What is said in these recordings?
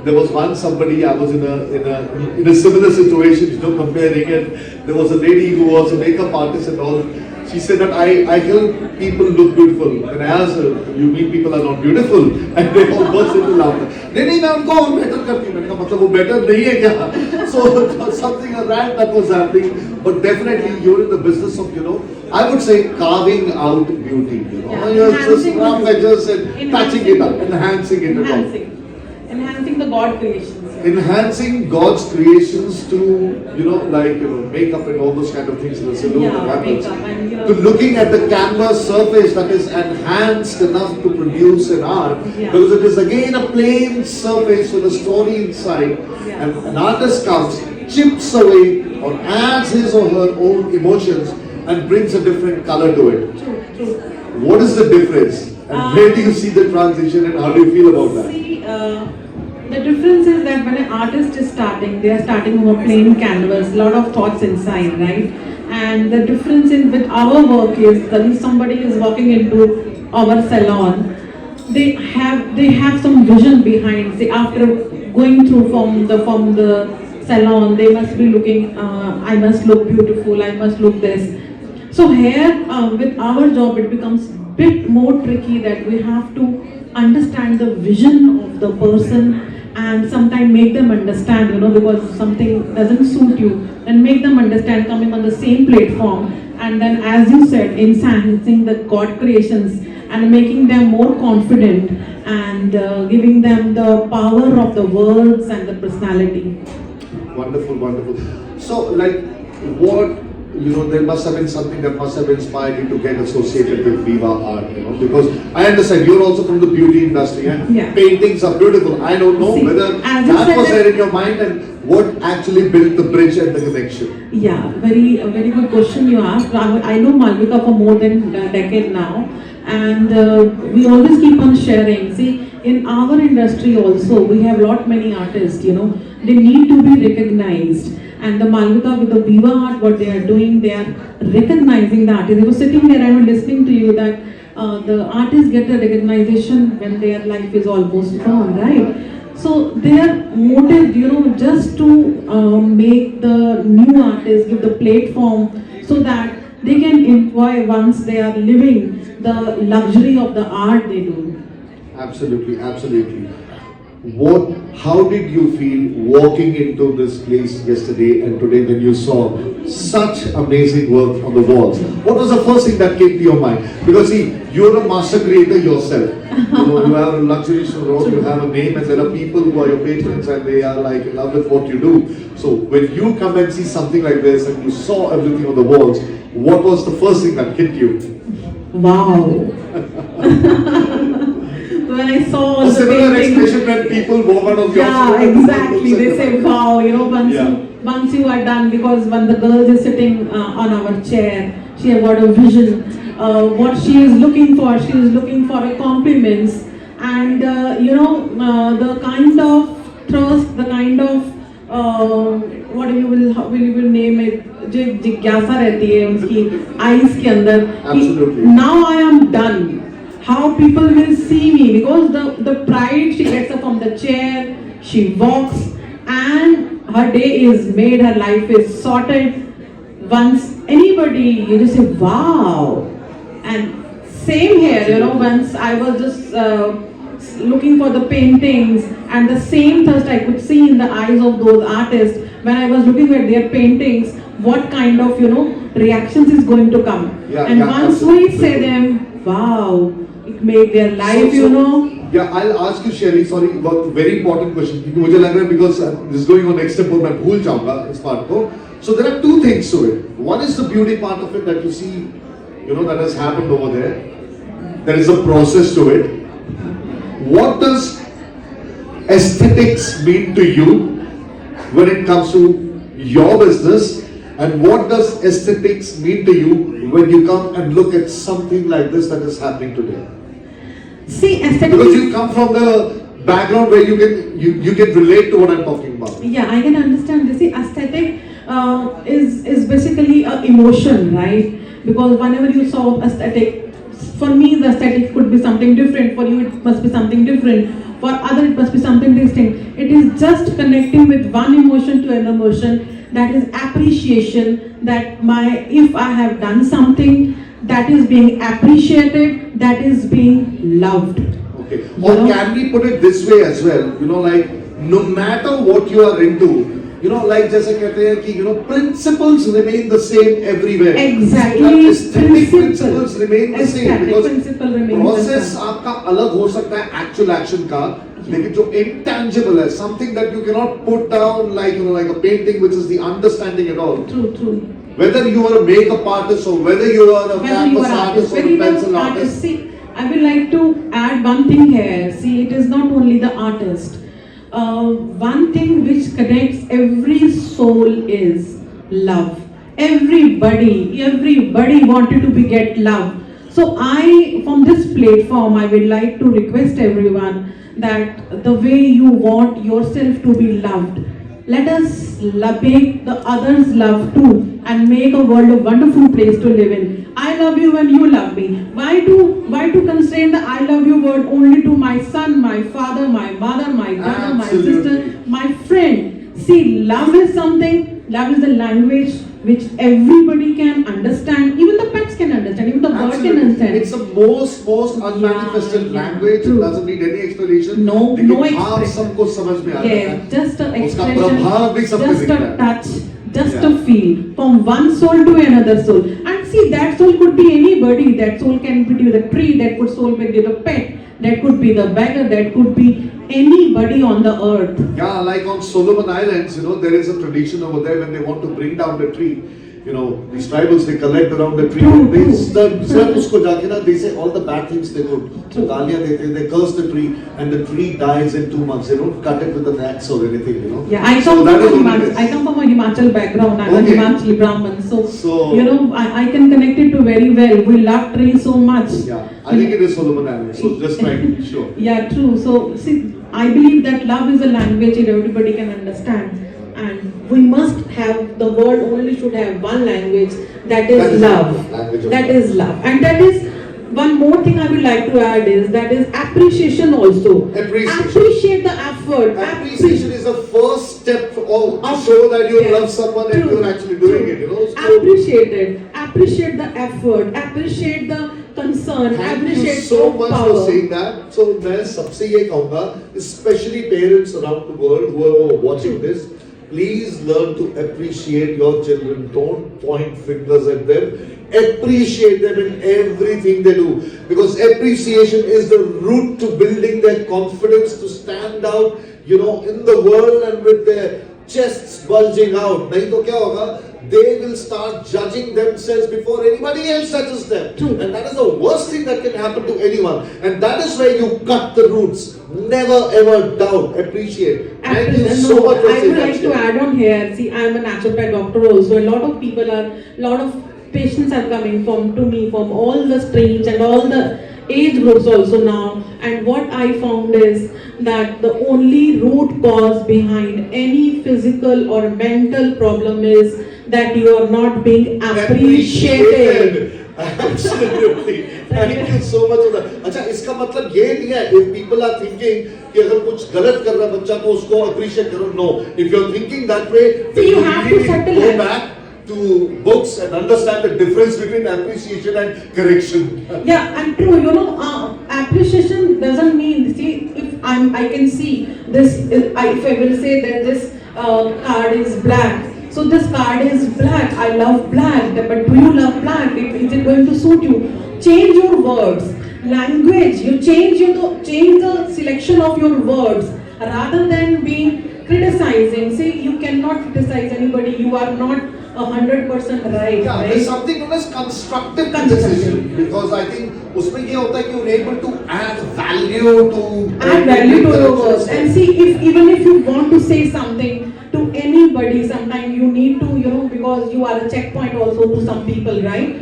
there was once somebody, I was in a similar situation, comparing it. There was a lady who was a makeup artist and all. She said that I help people look beautiful. And I asked her, you mean people are not beautiful? And they all burst into laughter. नहीं मैं उनको और better करती हूँ. मैंने कहा मतलब वो better नहीं है क्या? So something like that was happening. But definitely you're in the business of, I would say carving out beauty. You're just rough edges and patching it up, enhancing it. Enhancing the God creations. Enhancing God's creations to, makeup and all those kind of things in the salon. Makeup and, to looking at the canvas surface that is enhanced enough to produce an art. Because it is again a plain surface with a story inside. And an artist comes, chips away or adds his or her own emotions and brings a different color to it. True. What is the difference? And where do you see the transition and how do you feel about that? The difference is that when an artist is starting, they are starting on a plain canvas, a lot of thoughts inside, right? And the difference with our work is that if somebody is walking into our salon, they have some vision behind. Say after going through from the salon, they must be looking. I must look beautiful. I must look this. So here, with our job, it becomes bit more tricky that we have to understand the vision of the person and sometimes make them understand, because something doesn't suit you, and make them understand coming on the same platform, and then as you said, enhancing the God creations and making them more confident and giving them the power of the words and the personality. Wonderful. So what, there must have been something that must have inspired you to get associated with Veva art, because I understand you're also from the beauty industry and paintings are beautiful. I don't know whether that was there in your mind and what actually built the bridge and the connection. Yeah, very good question you asked. I know Malvika for more than a decade now, and we always keep on sharing. See, in our industry also, we have many artists, they need to be recognized. And the Malvika with the Veva art, what they are doing, they are recognizing the artist. They were sitting there and listening to you that the artists get the recognition when their life is almost gone, right? So their motive, just to make the new artists, give the platform so that they can enjoy once they are living the luxury of the art they do. Absolutely. How did you feel walking into this place yesterday and today when you saw such amazing work on the walls? What was the first thing that came to your mind? Because see, you're a master creator yourself. You have a luxury showroom, you have a name, and there are people who are your patrons and they are in love with what you do. So when you come and see something like this and you saw everything on the walls, what was the first thing that hit you? Wow. When I saw a the similar painting, expression when people walk out of your store. Yeah, exactly. They say, wow, once you are done, because when the girl is sitting on our chair, she has got a vision. What she is looking for a compliments, and the kind of trust, the kind of what you will name it, जो जिज्ञासा रहती है उसकी eyes के अंदर. Absolutely. Now I am done. How people will see me, because the pride, she gets up from the chair, she walks, and her day is made, her life is sorted. Once anybody, you just say, wow. And same here, once I was just looking for the paintings, and the same thirst I could see in the eyes of those artists when I was looking at their paintings, what kind of, reactions is going to come. Once we say them, wow, it made their life, Yeah, I'll ask you, Shelly, sorry, about very important question. Because this is going on next step, मैं भूल जाऊंगा इस part को. So there are two things to it. One is the beauty part of it that you see, that has happened over there. There is a process to it. What does aesthetics mean to you when it comes to your business? And what does aesthetics mean to you when you come and look at something like this that is happening today? See, aesthetics. Because you come from the background where you can relate to what I'm talking about. Yeah, I can understand this. See, aesthetic is basically an emotion, right? Because whenever you saw aesthetic, for me the aesthetic could be something different. For you, it must be something different. For other, it must be something distinct. It is just connecting with one emotion to another emotion. That is appreciation. That if I have done something, that is being appreciated. That is being loved. Okay. Or can we put it this way as well? Like no matter what you are into. Like जैसे कहते हैं कि principles remain the same everywhere. Exactly. Aesthetic principles remain the same Aesthetic because principle remains process the same. आपका अलग हो सकता है actual action का, लेकिन जो intangible है, something that you cannot put down like like a painting, which is the understanding and all. True. Whether you are a makeup artist or whether you are a canvas artist or a pencil artist. See, I would like to add one thing here. See, it is not only the artist. One thing which connects every soul is love. Everybody wanted to get love. So from this platform, I would like to request everyone that the way you want yourself to be loved, let us make the others love too and make a world a wonderful place to live in. I love you when you love me. Why to constrain the I love you word only to my son, my father, my mother, my brother, my sister, my friend? See, love is the language which everybody can understand. Even the pets can understand, even the bird can understand. It's the most unmanifested language. It doesn't need any explanation. No expression. सबको समझ में आ जाता है. Just an उसका expression, प्रभाव भी सबको just दिखता a है. touch, just a feel from one soul to another soul. And see, that soul could be anybody. That soul can be the tree, that soul may be the pet, that could be the beggar, that could be anybody on the earth. Yeah, like on Solomon Islands, there is a tradition over there when they want to bring down the tree. These tribals, they collect around the tree. They usko jaake na, they say all the bad things they could. So gaaliyan dete, they curse the tree, and the tree dies in 2 months. They don't cut it with an axe or anything. Yeah, I come from a Himachal background. I'm a Himachali Brahmin, so I can connect it to very well. We love trees so much. Yeah, I think it is Solomon Islands. So just trying to be sure. Yeah, true. So see, I believe that love is a language that everybody can understand. And we must have, the world only should have one language, that is love. That is love. And that is, one more thing I would like to add is, that is appreciation also. Appreciate the effort. Appreciation is the first step to show that you love someone and you're actually doing it. Appreciate it. Appreciate the effort. Appreciate the concern. Thank you so much for saying that. So मैं सबसे ये कहूँगा, especially parents around the world who are watching this, please learn to appreciate your children. Don't point fingers at them. Appreciate them in everything they do. Because appreciation is the root to building their confidence to stand out, in the world and with their chests bulging out. नहीं तो क्या होगा? They will start judging themselves before anybody else judges them. True. And that is the worst thing that can happen to anyone. And that is where you cut the roots. Never ever doubt. Appreciate. Thank you so much for saying that. I would like to add on here. See, I am a naturopath doctor also. A lot of patients are coming to me from all the streams and all the age groups also now. And what I found is that the only root cause behind any physical or mental problem is that you are not being appreciated. Absolutely. Thank you so much for that. अच्छा, इसका मतलब ये नहीं है if people are thinking कि अगर कुछ गलत कर रहा बच्चा तो उसको appreciate करो. No. If you're thinking that way, so you have to settle go back to books and understand the difference between appreciation and correction. Yeah, and true. Appreciation doesn't mean, see, if I can see this, if I will say that this card is black. So this card is black. I love black. But do you love black? Is it going to suit you? Change your words, language. You change the selection of your words rather than being criticizing. See, you cannot criticize anybody. You are not 100% right. Yeah, right? there's something known as constructive criticism, because I think उसमें ये होता है कि you're able to add value to your words. And see, even if you want to say something to anybody, sometimes you need to, because you are a checkpoint also to some people, right?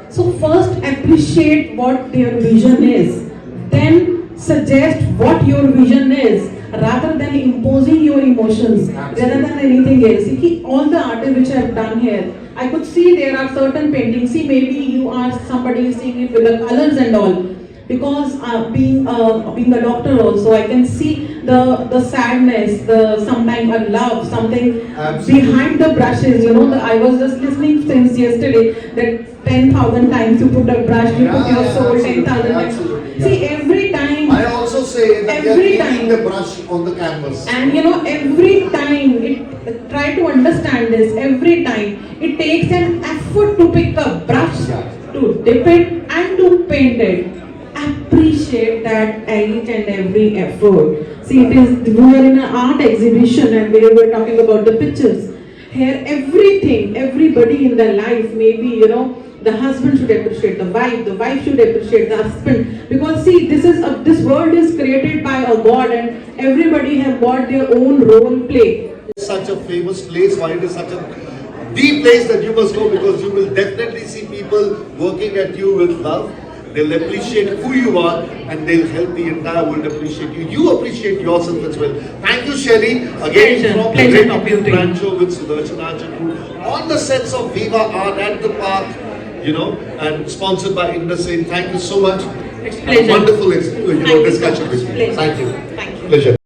So first appreciate what their vision is, then suggest what your vision is, rather than imposing your emotions, rather than anything else. See, all the artists which I have done here, I could see there are certain paintings. See, maybe somebody is seeing it with the colors and all. because being a doctor also, I can see the sadness, the sometimes a love, something Absolutely. behind the brushes. You know, I was just listening since yesterday that 10,000 times you put a brush, you put your soul 10,000 times. Absolutely, yeah. See, every time. I also say that Every we are time. keeping the brush on the canvas. And you know, every time, try to understand this, every time it takes an effort to pick a brush, to dip it and to paint it. Appreciate that each and every effort. See, we are in an art exhibition and we were talking about the pictures. Here, everything, everybody in their life, maybe, you know, the husband should appreciate the wife should appreciate the husband. Because see, this world is created by a God and everybody have got their own role play. Such a famous place, why it is such a the place that you must go, because you will definitely see people working at you with love. They'll appreciate who you are and they'll help the entire world appreciate you. You appreciate yourself as well. Thank you, Shelly. Again, from the Great Indian Brand Show with Sudarshan on the sets of Veva Art at the park, you know, and sponsored by Indersain. Thank you so much. It's a pleasure. Wonderful discussion so with you. much. Thank you. Thank you. Pleasure.